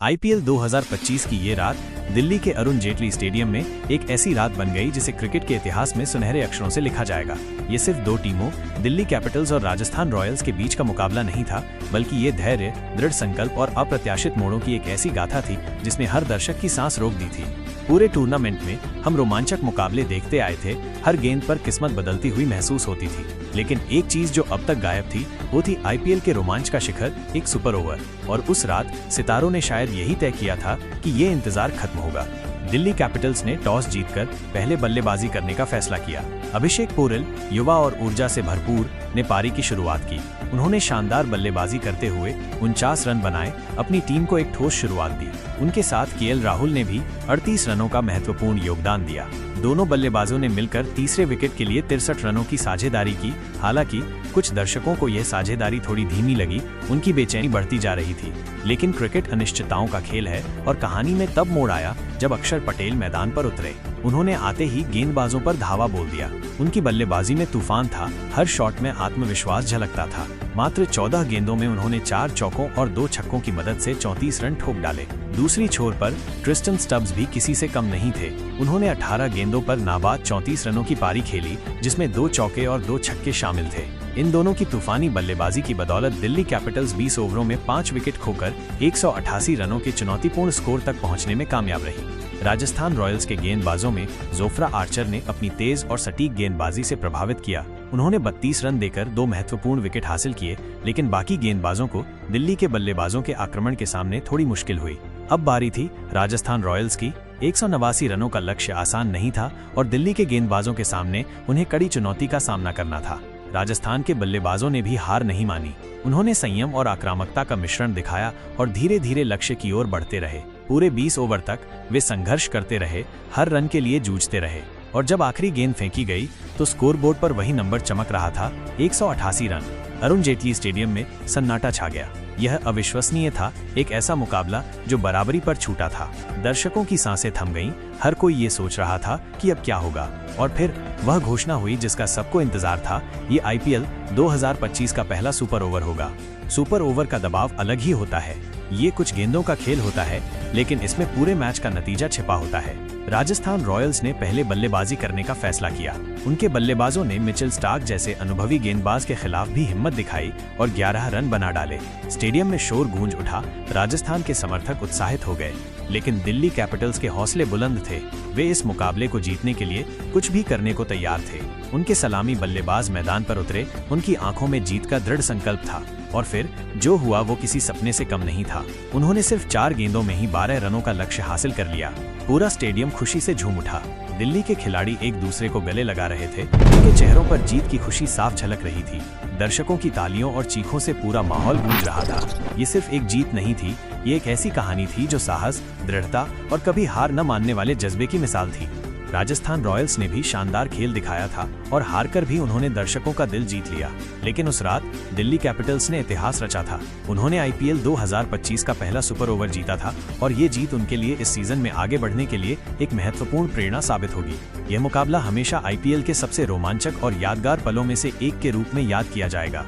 IPL 2025 की ये रात दिल्ली के अरुण जेटली स्टेडियम में एक ऐसी रात बन गई जिसे क्रिकेट के इतिहास में सुनहरे अक्षरों से लिखा जाएगा। ये सिर्फ दो टीमों दिल्ली कैपिटल्स और राजस्थान रॉयल्स के बीच का मुकाबला नहीं था, बल्कि ये धैर्य, दृढ़ संकल्प और अप्रत्याशित मोड़ों की एक ऐसी गाथा थी जिसने हर दर्शक की सांस रोक दी थी। पूरे टूर्नामेंट में हम रोमांचक मुकाबले देखते आए थे, हर गेंद पर किस्मत बदलती हुई महसूस होती थी। लेकिन एक चीज जो अब तक गायब थी वो थी आईपीएल के रोमांच का शिखर, एक सुपर ओवर। और उस रात सितारों ने शायद यही तय किया था कि ये इंतजार खत्म होगा। दिल्ली कैपिटल्स ने टॉस जीतकर पहले बल्लेबाजी करने का फैसला किया। अभिषेक पोरेल, युवा और ऊर्जा से भरपूर, ने पारी की शुरुआत की। उन्होंने शानदार बल्लेबाजी करते हुए 49 रन बनाए, अपनी टीम को एक ठोस शुरुआत दी। उनके साथ केएल राहुल ने भी 38 रनों का महत्वपूर्ण योगदान दिया। दोनों बल्लेबाजों ने मिलकर तीसरे विकेट के लिए 63 रनों की साझेदारी की। हालांकि कुछ दर्शकों को यह साझेदारी थोड़ी धीमी लगी, उनकी बेचैनी बढ़ती जा रही थी। लेकिन क्रिकेट अनिश्चितताओं का खेल है और कहानी में तब मोड़ आया जब अक्षर पटेल मैदान पर उतरे। उन्होंने आते ही गेंदबाजों पर धावा बोल दिया। उनकी बल्लेबाजी में तूफान था, हर शॉट में आत्मविश्वास झलकता था। मात्र 14 गेंदों में उन्होंने 4 चौकों और 2 छक्कों की मदद से 34 रन ठोक डाले। दूसरी छोर पर ट्रिस्टन स्टब्स भी किसी से कम नहीं थे। उन्होंने 18 गेंदों पर नाबाद 34 रनों की पारी खेली, जिसमें 2 चौके और 2 छक्के शामिल थे। इन दोनों की तूफानी बल्लेबाजी की बदौलत दिल्ली कैपिटल्स 20 ओवरों में 5 विकेट खोकर 188 रनों के चुनौतीपूर्ण स्कोर तक पहुंचने में कामयाब रही। राजस्थान रॉयल्स के गेंदबाजों में जोफ्रा आर्चर ने अपनी तेज और सटीक गेंदबाजी से प्रभावित किया। उन्होंने 32 रन देकर 2 महत्वपूर्ण विकेट हासिल किए, लेकिन बाकी गेंदबाजों को दिल्ली के बल्लेबाजों के आक्रमण के सामने थोड़ी मुश्किल हुई। अब बारी थी राजस्थान रॉयल्स की। 189 रनों का लक्ष्य आसान नहीं था और दिल्ली के गेंदबाजों के सामने उन्हें कड़ी चुनौती का सामना करना था। राजस्थान के बल्लेबाजों ने भी हार नहीं मानी। उन्होंने संयम और आक्रामकता का मिश्रण दिखाया और धीरे धीरे लक्ष्य की ओर बढ़ते रहे। पूरे 20 ओवर तक वे संघर्ष करते रहे, हर रन के लिए जूझते रहे। और जब आखिरी गेंद फेंकी गई तो स्कोरबोर्ड पर वही नंबर चमक रहा था, 188 रन। अरुण जेटली स्टेडियम में सन्नाटा छा गया। यह अविश्वसनीय था, एक ऐसा मुकाबला जो बराबरी पर छूटा था। दर्शकों की सांसें थम गईं, हर कोई ये सोच रहा था कि अब क्या होगा। और फिर वह घोषणा हुई जिसका सबको इंतजार था, ये आईपीएल 2025 का पहला सुपर ओवर होगा। सुपर ओवर का दबाव अलग ही होता है। ये कुछ गेंदों का खेल होता है, लेकिन इसमें पूरे मैच का नतीजा छिपा होता है। राजस्थान रॉयल्स ने पहले बल्लेबाजी करने का फैसला किया। उनके बल्लेबाजों ने मिचेल स्टार्क जैसे अनुभवी गेंदबाज के खिलाफ भी हिम्मत दिखाई और 11 रन बना डाले। स्टेडियम में शोर गूंज उठा, राजस्थान के समर्थक उत्साहित हो गए। लेकिन दिल्ली कैपिटल्स के हौसले बुलंद थे। वे इस मुकाबले को जीतने के लिए कुछ भी करने को तैयार थे। उनके सलामी बल्लेबाज मैदान पर उतरे, उनकी आंखों में जीत का दृढ़ संकल्प था। और फिर जो हुआ वो किसी सपने से कम नहीं था। उन्होंने सिर्फ 4 गेंदों में ही 12 रनों का लक्ष्य हासिल कर लिया। पूरा स्टेडियम खुशी से झूम उठा। दिल्ली के खिलाड़ी एक दूसरे को गले लगा रहे थे, उनके चेहरों पर जीत की खुशी साफ झलक रही थी। दर्शकों की तालियों और चीखों से पूरा माहौल गूंज रहा था। ये सिर्फ एक जीत नहीं थी, ये एक ऐसी कहानी थी जो साहस, दृढ़ता और कभी हार न मानने वाले जज्बे की मिसाल थी। राजस्थान रॉयल्स ने भी शानदार खेल दिखाया था और हारकर भी उन्होंने दर्शकों का दिल जीत लिया। लेकिन उस रात दिल्ली कैपिटल्स ने इतिहास रचा था। उन्होंने आईपीएल 2025 का पहला सुपर ओवर जीता था और ये जीत उनके लिए इस सीजन में आगे बढ़ने के लिए एक महत्वपूर्ण प्रेरणा साबित होगी। यह मुकाबला हमेशा आईपीएल के सबसे रोमांचक और यादगार पलों में से एक के रूप में याद किया जाएगा।